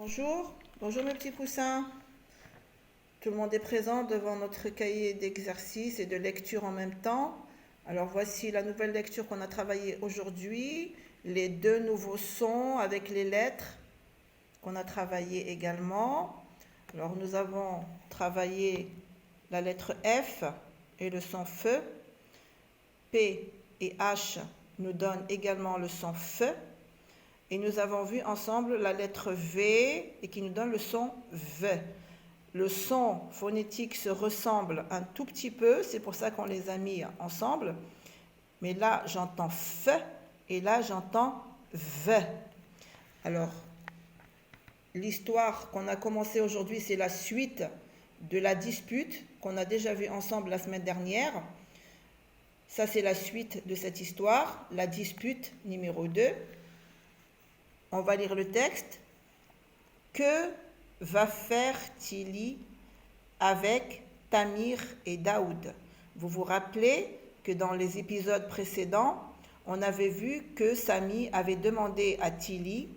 Bonjour, bonjour mes petits poussins. Tout le monde est présent devant notre cahier d'exercices et de lecture en même temps. Alors voici la nouvelle lecture qu'on a travaillée aujourd'hui, les deux nouveaux sons avec les lettres qu'on a travaillé également. Alors nous avons travaillé la lettre F et le son feu. P et H nous donnent également le son feu. Et nous avons vu ensemble la lettre V et qui nous donne le son V. Le son phonétique se ressemble un tout petit peu, c'est pour ça qu'on les a mis ensemble. Mais là, j'entends F et là, j'entends V. Alors, l'histoire qu'on a commencée aujourd'hui, c'est la suite de la dispute qu'on a déjà vue ensemble la semaine dernière. Ça, c'est la suite de cette histoire, la dispute numéro 2. On va lire le texte. Que va faire Tili avec Tamir et Daoud? Vous vous rappelez que dans les épisodes précédents, on avait vu que Sami avait demandé à Tili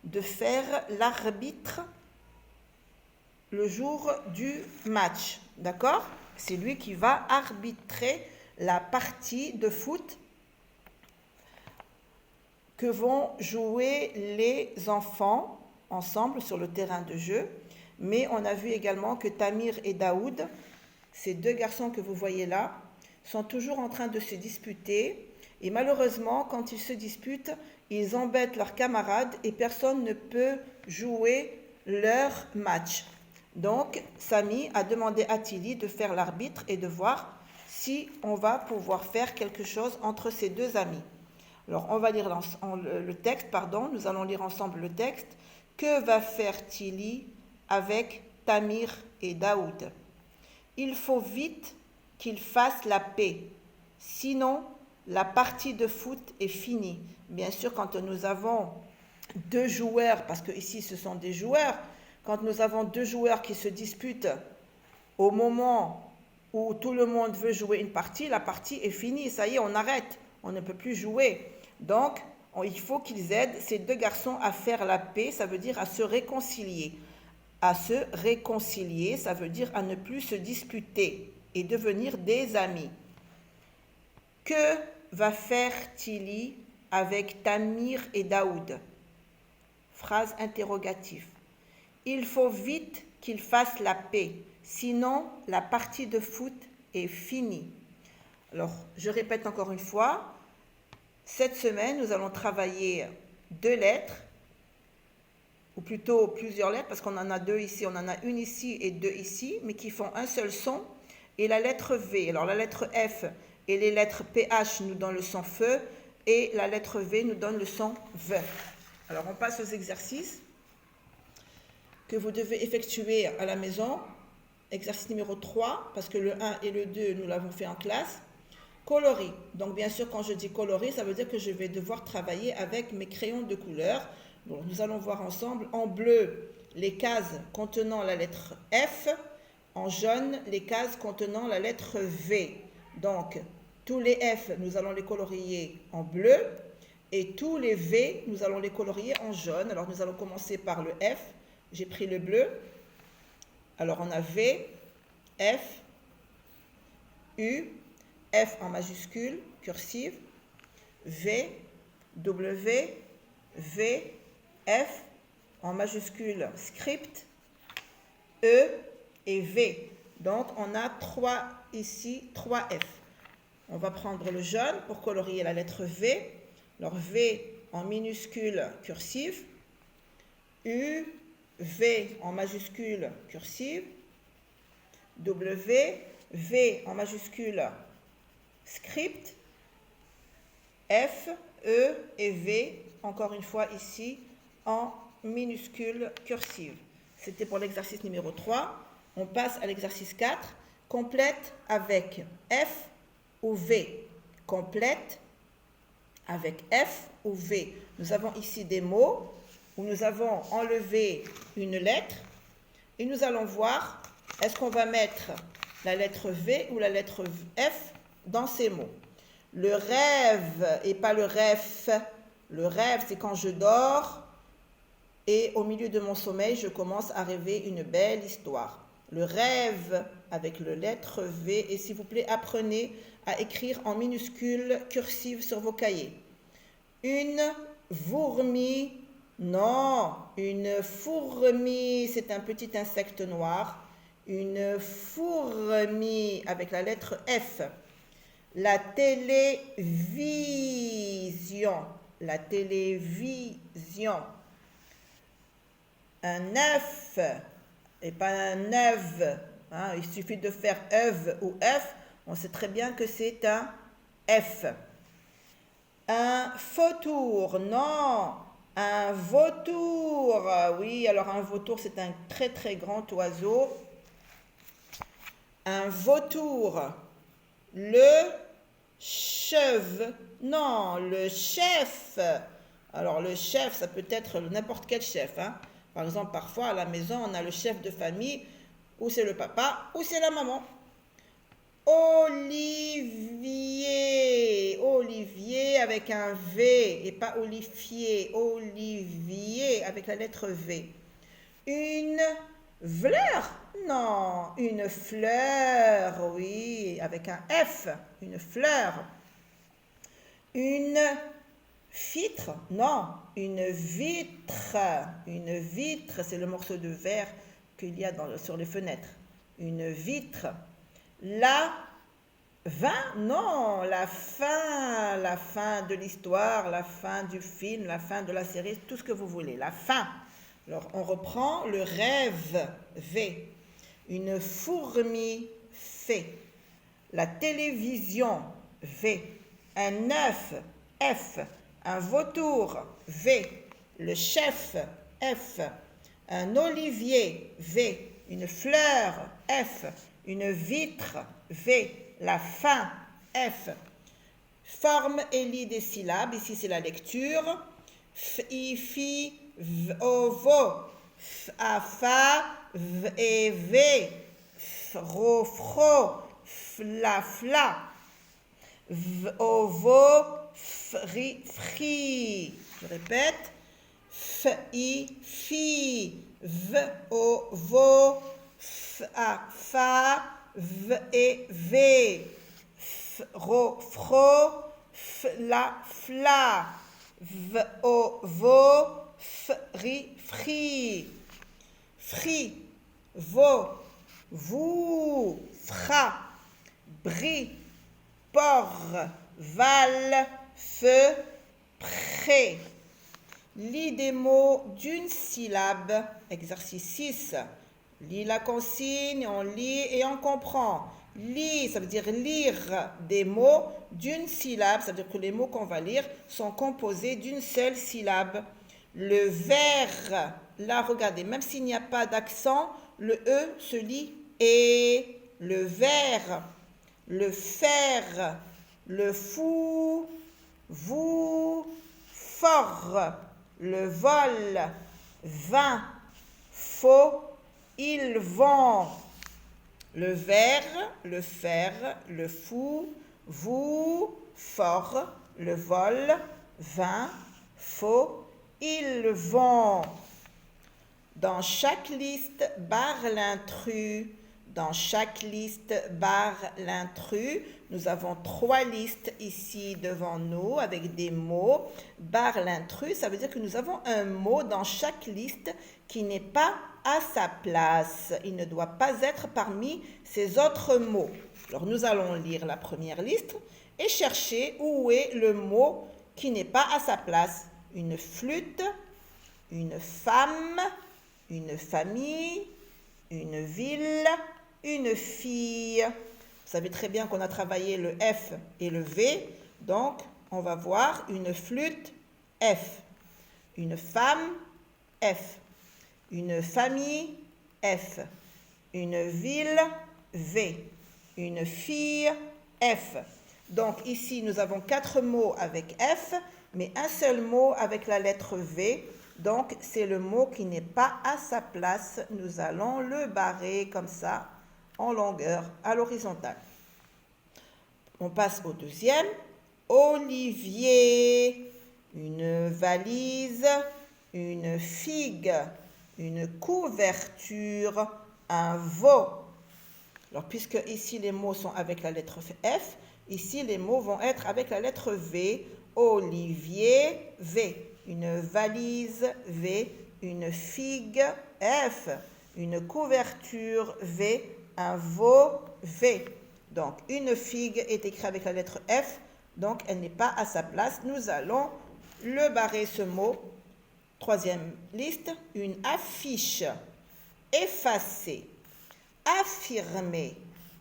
de faire l'arbitre le jour du match. D'accord? C'est lui qui va arbitrer la partie de foot que vont jouer les enfants ensemble sur le terrain de jeu. Mais on a vu également que Tamir et Daoud, ces deux garçons que vous voyez là, sont toujours en train de se disputer. Et malheureusement, quand ils se disputent, ils embêtent leurs camarades et personne ne peut jouer leur match. Donc, Sami a demandé à Tili de faire l'arbitre et de voir si on va pouvoir faire quelque chose entre ces deux amis. Alors, on va lire le texte, nous allons lire ensemble le texte. Que va faire Tili avec Tamir et Daoud? Il faut vite qu'ils fassent la paix, sinon la partie de foot est finie. Bien sûr, quand nous avons deux joueurs, parce que ici ce sont des joueurs, quand nous avons deux joueurs qui se disputent au moment où tout le monde veut jouer une partie, la partie est finie, ça y est, on arrête, on ne peut plus jouer. Donc, il faut qu'ils aident ces deux garçons à faire la paix, ça veut dire à se réconcilier. À se réconcilier, ça veut dire à ne plus se disputer et devenir des amis. Que va faire Tili avec Tamir et Daoud? Phrase interrogative. Il faut vite qu'ils fassent la paix, sinon la partie de foot est finie. Alors, je répète encore une fois. Cette semaine, nous allons travailler deux lettres, ou plutôt plusieurs lettres, parce qu'on en a deux ici, on en a une ici et deux ici, mais qui font un seul son, et la lettre V. Alors la lettre F et les lettres PH nous donnent le son feu, et la lettre V nous donne le son V. Alors on passe aux exercices que vous devez effectuer à la maison. Exercice numéro 3, parce que le 1 et le 2, nous l'avons fait en classe. Coloris. Donc bien sûr, quand je dis coloris, ça veut dire que je vais devoir travailler avec mes crayons de couleur. Bon, nous allons voir ensemble en bleu les cases contenant la lettre F, en jaune les cases contenant la lettre V. Donc tous les F, nous allons les colorier en bleu et tous les V, nous allons les colorier en jaune. Alors nous allons commencer par le F. J'ai pris le bleu. Alors on a V, F, U, F en majuscule, cursive, V, W, V, F en majuscule, script, E et V. Donc, on a trois ici, 3 F. On va prendre le jaune pour colorier la lettre V. Alors, V en minuscule, cursive, U, V en majuscule, cursive, W, V en majuscule, script, F, E et V, encore une fois ici, en minuscule cursive. C'était pour l'exercice numéro 3. On passe à l'exercice 4. Complète avec F ou V. Complète avec F ou V. Nous avons ici des mots où nous avons enlevé une lettre et nous allons voir est-ce qu'on va mettre la lettre V ou la lettre F dans ces mots. Le rêve et pas le rêve. Le rêve, c'est quand je dors. et au milieu de mon sommeil, je commence à rêver une belle histoire. Le rêve avec le lettre V, et s'il vous plaît, apprenez à écrire en minuscules cursives sur vos cahiers. Une fourmi, non, une fourmi, c'est un petit insecte noir. Une fourmi avec la lettre F. La télévision, la télévision. Un œuf et pas un œuf. Hein, il suffit de faire œuf ou F. On sait très bien que c'est un F. Un vautour, non. Un vautour, oui, alors un vautour c'est un très très grand oiseau. Un vautour. Le chef, non, le chef. Alors le chef, ça peut être n'importe quel chef. Hein. Par exemple, parfois à la maison, on a le chef de famille, ou c'est le papa, ou c'est la maman. Olivier, Olivier avec un V et pas Olivier, Olivier avec la lettre V. Une fleur, non, une fleur, oui, avec un F, une fleur. Une vitre, non, une vitre, c'est le morceau de verre qu'il y a sur les fenêtres. Une vitre. La fin, non, la fin de l'histoire, la fin du film, la fin de la série, tout ce que vous voulez, la fin. Alors, on reprend le rêve, V. Une fourmi, fait. La télévision, V. Un œuf, F. Un vautour, V. Le chef, F. Un olivier, V. Une fleur, F. Une vitre, V. La fin, F. Forme et lit des syllabes. Ici, c'est la lecture. F, I, fi, v, o, vo. F, a, fa, v, e, v. F, ro, fro. F, la, fla. V, o, vo. F, ri, fri. Je répète. F, I, fi. V, o, vo. F, a, fa. V, e, v. F, ro, fro. F, la, fla. V, o, vo. F, ri, fri. Fri, vo, vous, fra, bri, por, val, feu, pré. Lis des mots d'une syllabe. Exercice 6. Lis la consigne, on lit et on comprend. Lis, ça veut dire lire des mots d'une syllabe. Ça veut dire que les mots qu'on va lire sont composés d'une seule syllabe. Le ver, là, regardez, même s'il n'y a pas d'accent, le E se lit et. Le ver, le fer, le fou, vous, fort, le vol, vin, faux, ils vont. Le ver, le fer, le fou, vous, fort, le vol, vin, faux, ils vont. Dans chaque liste, barre l'intrus. Dans chaque liste, barre l'intrus. Nous avons 3 listes ici devant nous avec des mots. Barre l'intrus, ça veut dire que nous avons un mot dans chaque liste qui n'est pas à sa place. Il ne doit pas être parmi ces autres mots. Alors nous allons lire la première liste et chercher où est le mot qui n'est pas à sa place. Une flûte, une femme, une famille, une ville, une fille. Vous savez très bien qu'on a travaillé le F et le V. Donc, on va voir une flûte, F. Une femme, F. Une famille, F. Une ville, V. Une fille, F. Donc, ici, nous avons 4 mots avec F, mais un seul mot avec la lettre V. Donc, c'est le mot qui n'est pas à sa place. Nous allons le barrer comme ça, en longueur, à l'horizontale. On passe au deuxième. Olivier, une valise, une figue, une couverture, un veau. Alors, puisque ici les mots sont avec la lettre F, ici les mots vont être avec la lettre V. Olivier, V. Une valise, V. Une figue, F. Une couverture, V. Un veau, V. Donc, une figue est écrite avec la lettre F, donc elle n'est pas à sa place. Nous allons le barrer, ce mot. Troisième liste, une affiche, effacer, affirmer,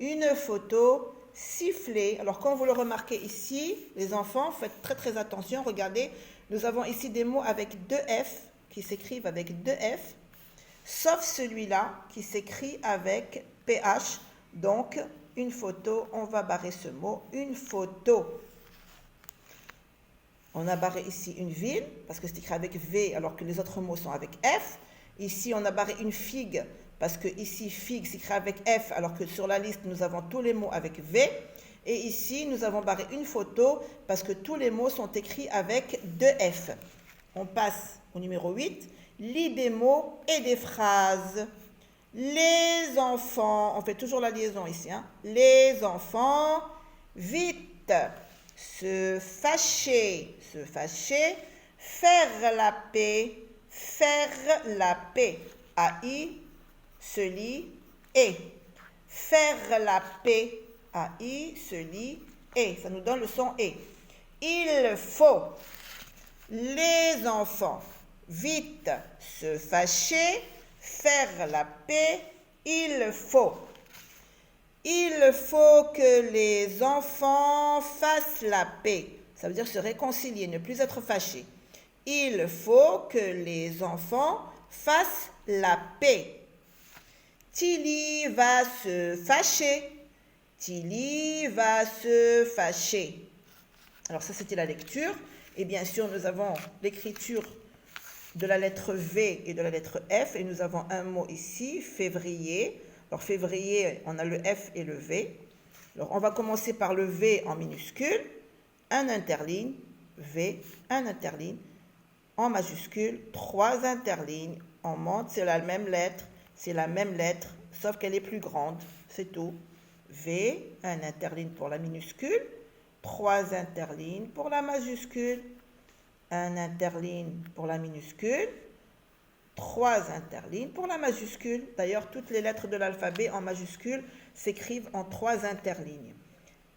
une photo, siffler. Alors, comme vous le remarquez ici, les enfants, faites très très attention. Regardez, nous avons ici des mots avec deux F, qui s'écrivent avec deux F, sauf celui-là qui s'écrit avec PH. Donc, une photo, on va barrer ce mot, une photo. On a barré ici une ville, parce que c'est écrit avec V, alors que les autres mots sont avec F. Ici, on a barré une figue, parce que ici, figue s'écrit avec F, alors que sur la liste, nous avons tous les mots avec V. Et ici, nous avons barré une photo, parce que tous les mots sont écrits avec deux F. On passe au numéro 8. Lis des mots et des phrases. Les enfants, on fait toujours la liaison ici, hein. Les enfants, vite. Se fâcher, faire la paix, AI, se lit, et. Faire la paix, AI, se lit, et. Ça nous donne le son et. Il faut, les enfants, vite, se fâcher, faire la paix, il faut. Il faut que les enfants fassent la paix. Ça veut dire se réconcilier, ne plus être fâchés. Il faut que les enfants fassent la paix. Tilly va se fâcher. Tilly va se fâcher. Alors ça, c'était la lecture. Et bien sûr, nous avons l'écriture de la lettre V et de la lettre F. Et nous avons un mot ici, février. Alors, février, on a le F et le V. Alors, on va commencer par le V en minuscule, un interligne, V, un interligne, en majuscule, trois interlignes. On monte, c'est la même lettre, sauf qu'elle est plus grande, c'est tout. V, un interligne pour la minuscule, trois interlignes pour la majuscule, un interligne pour la minuscule, trois interlignes pour la majuscule. D'ailleurs, toutes les lettres de l'alphabet en majuscule s'écrivent en trois interlignes.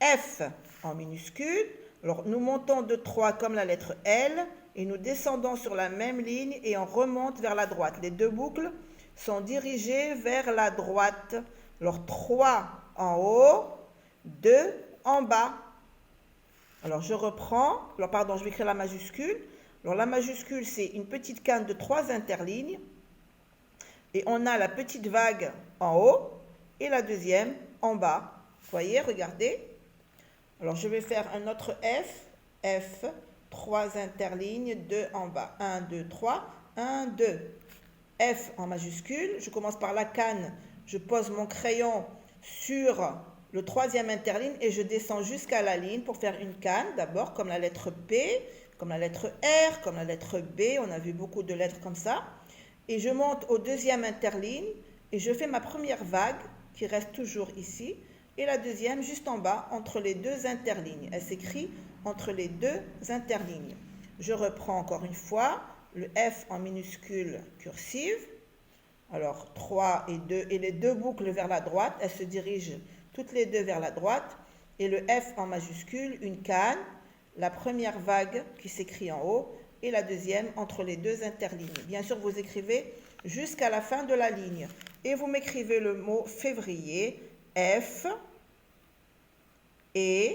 F en minuscule. Alors, nous montons de 3 comme la lettre L et nous descendons sur la même ligne et on remonte vers la droite. Les deux boucles sont dirigées vers la droite. Alors, 3 en haut, 2 en bas. Alors, je reprends. Alors, pardon, je vais écrire la majuscule. Alors, la majuscule, c'est une petite canne de 3 interlignes. Et on a la petite vague en haut et la deuxième en bas. Vous voyez, regardez. Alors, je vais faire un autre F, 3 interlignes, 2 en bas. 1, 2, 3, 1, 2. F en majuscule. Je commence par la canne. Je pose mon crayon sur le troisième interligne et je descends jusqu'à la ligne pour faire une canne. D'abord, comme la lettre P, comme la lettre R, comme la lettre B. On a vu beaucoup de lettres comme ça. Et je monte au deuxième interligne et je fais ma première vague qui reste toujours ici. Et la deuxième juste en bas entre les deux interlignes. Elle s'écrit entre les deux interlignes. Je reprends encore une fois le F en minuscule cursive. Alors 3 et 2 et les deux boucles vers la droite. Elles se dirigent toutes les deux vers la droite. Et le F en majuscule, une canne. La première vague qui s'écrit en haut et la deuxième entre les deux interlignes. Bien sûr, vous écrivez jusqu'à la fin de la ligne. Et vous m'écrivez le mot février, F, E,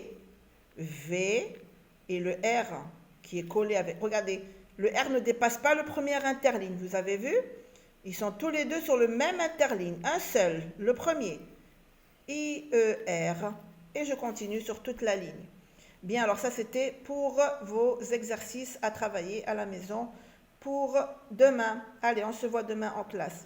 V et le R qui est collé avec... Regardez, le R ne dépasse pas le premier interligne. Vous avez vu? Ils sont tous les deux sur le même interligne. Un seul, le premier. I, E, R. Et je continue sur toute la ligne. Bien, alors ça c'était pour vos exercices à travailler à la maison pour demain. Allez, on se voit demain en classe.